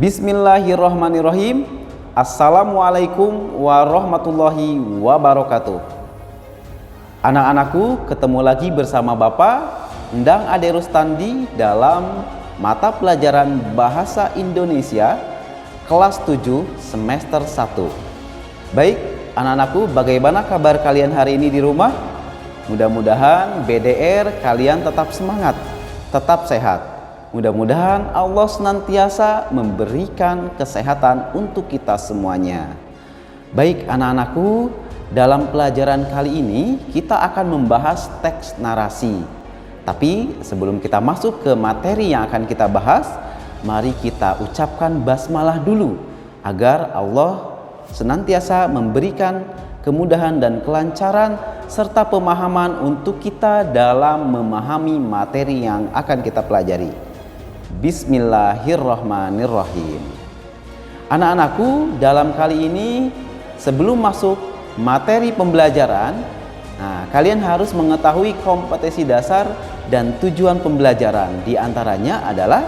Bismillahirrahmanirrahim. Assalamualaikum warahmatullahi wabarakatuh. Anak-anakku, ketemu lagi bersama Bapak Endang Ade Rustandi dalam mata pelajaran Bahasa Indonesia kelas 7 semester 1. Baik, anak-anakku, bagaimana kabar kalian hari ini di rumah? Mudah-mudahan BDR kalian tetap semangat, tetap sehat. Mudah-mudahan Allah senantiasa memberikan kesehatan untuk kita semuanya. Baik anak-anakku, dalam pelajaran kali ini kita akan membahas teks narasi. Tapi sebelum kita masuk ke materi yang akan kita bahas, mari kita ucapkan basmalah dulu agar Allah senantiasa memberikan kemudahan dan kelancaran serta pemahaman untuk kita dalam memahami materi yang akan kita pelajari. Bismillahirrahmanirrahim. Anak-anakku, dalam kali ini sebelum masuk materi pembelajaran, kalian harus mengetahui kompetensi dasar dan tujuan pembelajaran. Di antaranya adalah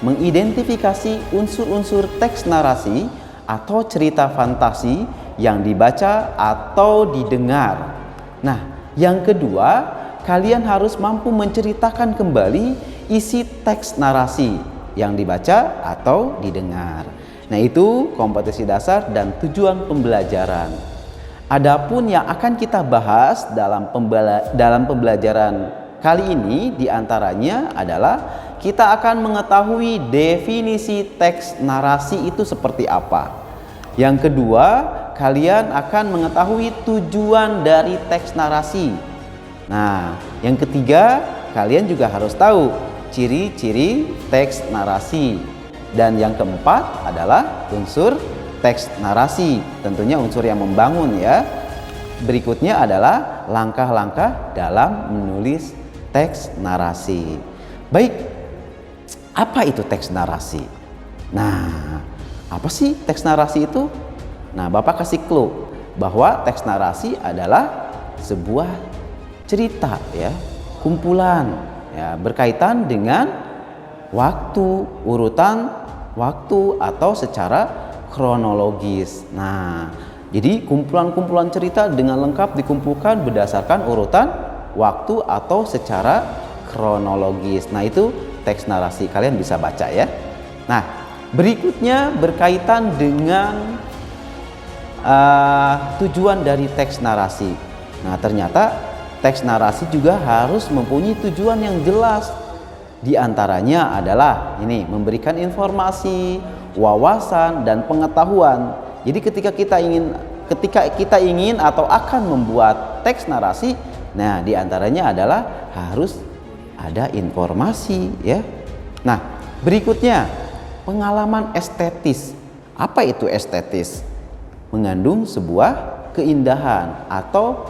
mengidentifikasi unsur-unsur teks narasi atau cerita fantasi yang dibaca atau didengar. Nah, yang kedua, kalian harus mampu menceritakan kembali isi teks narasi yang dibaca atau didengar. Nah, itu kompetensi dasar dan tujuan pembelajaran. Adapun yang akan kita bahas dalam pembelajaran kali ini diantaranya adalah kita akan mengetahui definisi teks narasi itu seperti apa. Yang kedua, kalian akan mengetahui tujuan dari teks narasi. Nah, yang ketiga, kalian juga harus tahu ciri-ciri teks narasi. Dan yang keempat adalah unsur teks narasi, tentunya unsur yang membangun ya. Berikutnya adalah langkah-langkah dalam menulis teks narasi. Baik, apa itu teks narasi? Nah, apa sih teks narasi itu? Nah, Bapak kasih clue bahwa teks narasi adalah sebuah cerita ya, kumpulan ya, berkaitan dengan waktu, urutan waktu atau secara kronologis. Nah, jadi kumpulan-kumpulan cerita dengan lengkap dikumpulkan berdasarkan urutan waktu atau secara kronologis. Nah, itu teks narasi, kalian bisa baca ya. Nah, berikutnya berkaitan dengan tujuan dari teks narasi. Nah, ternyata teks narasi juga harus mempunyai tujuan yang jelas. Di antaranya adalah ini, memberikan informasi, wawasan dan pengetahuan. Jadi ketika kita ingin atau akan membuat teks narasi, nah di antaranya adalah harus ada informasi ya. Nah, berikutnya pengalaman estetis. Apa itu estetis? Mengandung sebuah keindahan atau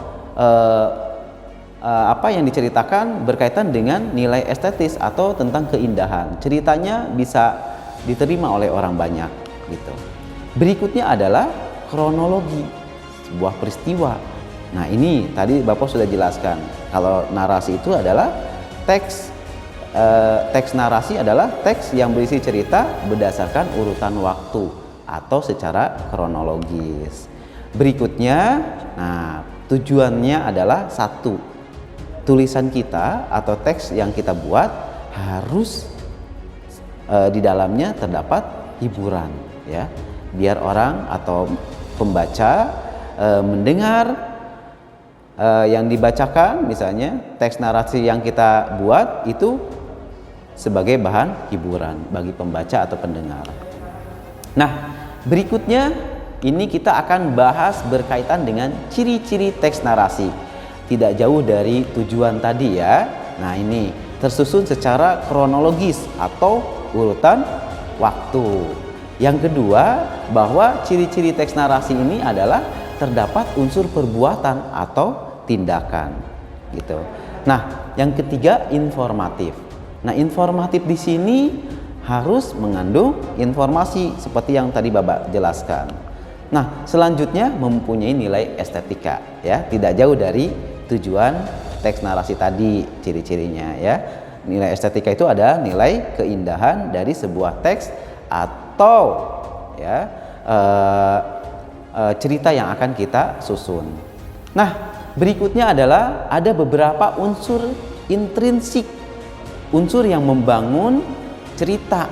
apa yang diceritakan berkaitan dengan nilai estetis atau tentang keindahan. Ceritanya bisa diterima oleh orang banyak gitu. Berikutnya adalah kronologi sebuah peristiwa. Nah, ini tadi Bapak sudah jelaskan. Kalau narasi itu adalah teks narasi adalah teks yang berisi cerita berdasarkan urutan waktu atau secara kronologis. Berikutnya, nah tujuannya adalah satu, tulisan kita atau teks yang kita buat harus di dalamnya terdapat hiburan ya, biar orang atau pembaca mendengar yang dibacakan, misalnya teks narasi yang kita buat itu sebagai bahan hiburan bagi pembaca atau pendengar. Nah, berikutnya ini kita akan bahas berkaitan dengan ciri-ciri teks narasi. Tidak jauh dari tujuan tadi ya. Nah, ini tersusun secara kronologis atau urutan waktu. Yang kedua, bahwa ciri-ciri teks narasi ini adalah terdapat unsur perbuatan atau tindakan gitu. Nah, yang ketiga informatif. Nah, informatif di sini harus mengandung informasi seperti yang tadi Bapak jelaskan. Nah, selanjutnya mempunyai nilai estetika ya, tidak jauh dari tujuan teks narasi tadi ciri-cirinya ya. Nilai estetika itu ada nilai keindahan dari sebuah teks atau ya cerita yang akan kita susun. Nah, berikutnya adalah ada beberapa unsur intrinsik, unsur yang membangun cerita.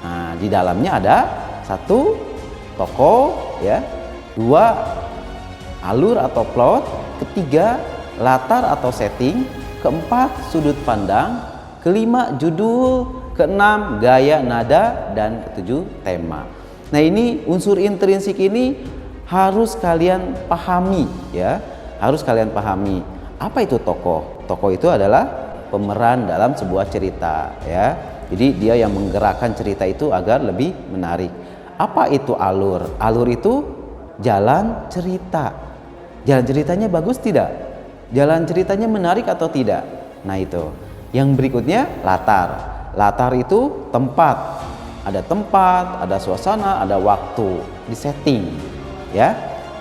Nah, di dalamnya ada 1 tokoh, ya, 2 alur atau plot, 3 latar atau setting, 4 sudut pandang, 5 judul, 6 gaya nada, dan 7 tema. Nah, ini unsur intrinsik ini harus kalian pahami, ya, harus kalian pahami. Apa itu tokoh? Tokoh itu adalah pemeran dalam sebuah cerita, ya. Jadi dia yang menggerakkan cerita itu agar lebih menarik. Apa itu alur? Alur itu jalan cerita. Jalan ceritanya bagus tidak? Jalan ceritanya menarik atau tidak? Nah, itu. Yang berikutnya latar. Latar itu tempat. Ada tempat, ada suasana, ada waktu, di setting, ya.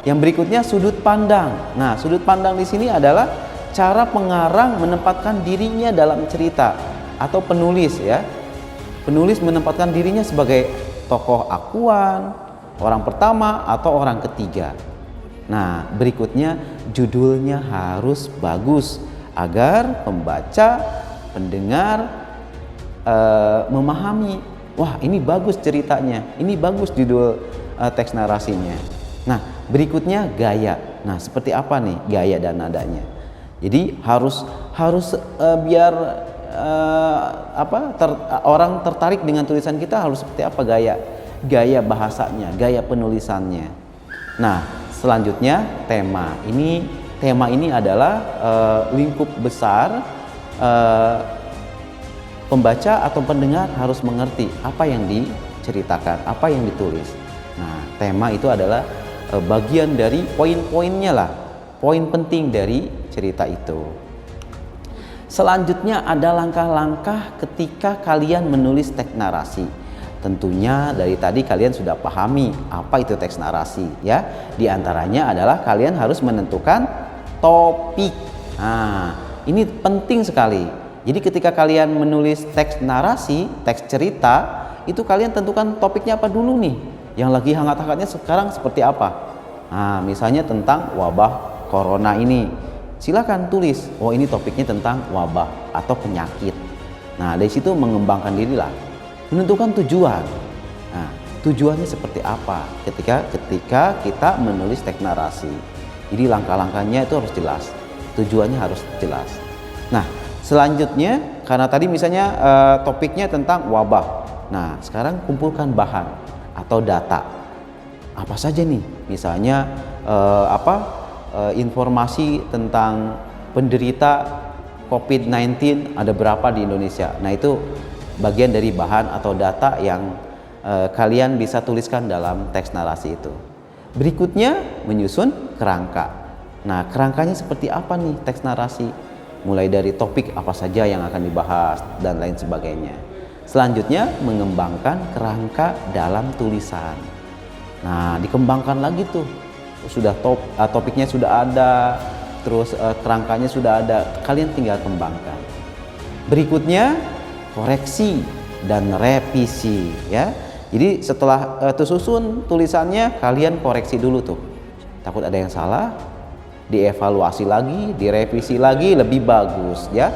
Yang berikutnya sudut pandang. Nah, sudut pandang di sini adalah cara pengarang menempatkan dirinya dalam cerita, atau penulis, ya. Penulis menempatkan dirinya sebagai tokoh akuan, orang pertama atau orang ketiga. Nah, berikutnya judulnya harus bagus agar pembaca, pendengar memahami, wah ini bagus ceritanya, ini bagus judul teks narasinya. Nah, berikutnya gaya. Nah, seperti apa nih gaya dan nadanya? Jadi harus biar orang tertarik dengan tulisan kita harus seperti apa gaya bahasanya, gaya penulisannya. Nah, selanjutnya tema. Tema ini adalah lingkup besar. Pembaca atau pendengar harus mengerti apa yang diceritakan, apa yang ditulis. Nah, tema itu adalah bagian dari poin-poinnya lah, poin penting dari cerita itu. Selanjutnya ada langkah-langkah ketika kalian menulis teks narasi. Tentunya dari tadi kalian sudah pahami apa itu teks narasi, ya. Di antaranya adalah kalian harus menentukan topik. Nah, ini penting sekali. Jadi ketika kalian menulis teks narasi, teks cerita, itu kalian tentukan topiknya apa dulu nih. Yang lagi hangat-hangatnya sekarang seperti apa. Nah, misalnya tentang wabah corona ini. Silakan tulis, oh ini topiknya tentang wabah atau penyakit. Nah, dari situ mengembangkan dirilah. Menentukan tujuan. Nah, tujuannya seperti apa ketika kita menulis teks narasi. Jadi langkah-langkahnya itu harus jelas. Tujuannya harus jelas. Nah, selanjutnya, karena tadi misalnya topiknya tentang wabah. Nah, sekarang kumpulkan bahan atau data. Apa saja nih? Misalnya informasi tentang penderita COVID-19 ada berapa di Indonesia. Nah, itu bagian dari bahan atau data yang kalian bisa tuliskan dalam teks narasi itu. Berikutnya, menyusun kerangka. Nah, kerangkanya seperti apa nih teks narasi? Mulai dari topik apa saja yang akan dibahas dan lain sebagainya. Selanjutnya mengembangkan kerangka dalam tulisan. Nah, dikembangkan lagi tuh. Sudah topiknya sudah ada, terus kerangkanya sudah ada. Kalian tinggal kembangkan. Berikutnya koreksi dan revisi, ya. Jadi setelah tersusun tulisannya, kalian koreksi dulu tuh. Takut ada yang salah, dievaluasi lagi, direvisi lagi lebih bagus, ya.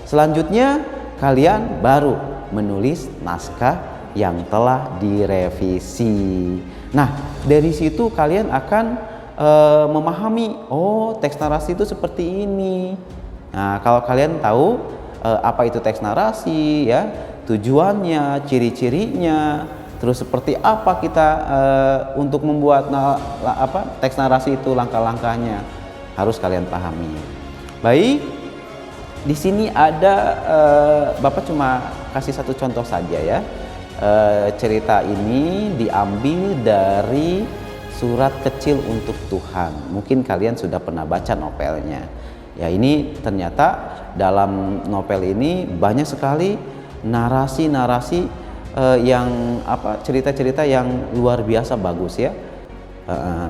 Selanjutnya kalian baru menulis naskah yang telah direvisi. Nah, dari situ kalian akan memahami, oh teks narasi itu seperti ini. Nah, kalau kalian tahu apa itu teks narasi, ya, tujuannya, ciri-cirinya, terus seperti apa kita untuk membuat teks narasi itu, langkah-langkahnya harus kalian pahami. Baik, di sini ada Bapak cuma kasih satu contoh saja, ya. Cerita ini diambil dari Surat Kecil untuk Tuhan. Mungkin kalian sudah pernah baca novelnya. Ya, ini ternyata dalam novel ini banyak sekali narasi-narasi yang cerita-cerita yang luar biasa bagus, ya.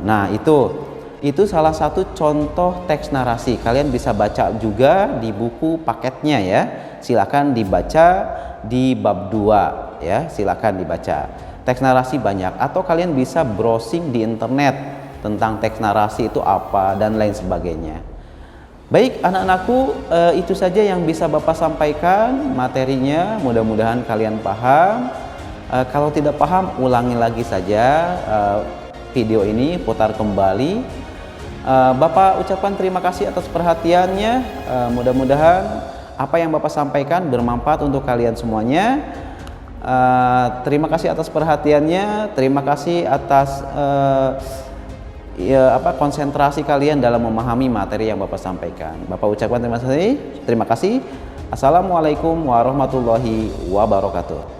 Nah, itu salah satu contoh teks narasi. Kalian bisa baca juga di buku paketnya, ya. Silakan dibaca di bab 2, ya. Silakan dibaca. teks narasi banyak, atau kalian bisa browsing di internet tentang teks narasi itu apa dan lain sebagainya. Baik anak-anakku, itu saja yang bisa Bapak sampaikan materinya, mudah-mudahan kalian paham. Kalau tidak paham, ulangi lagi saja video ini, putar kembali. Bapak ucapkan terima kasih atas perhatiannya. Mudah-mudahan apa yang Bapak sampaikan bermanfaat untuk kalian semuanya. Terima kasih atas perhatiannya, terima kasih atas konsentrasi kalian dalam memahami materi yang Bapak sampaikan. Bapak ucapkan terima kasih. Assalamualaikum warahmatullahi wabarakatuh.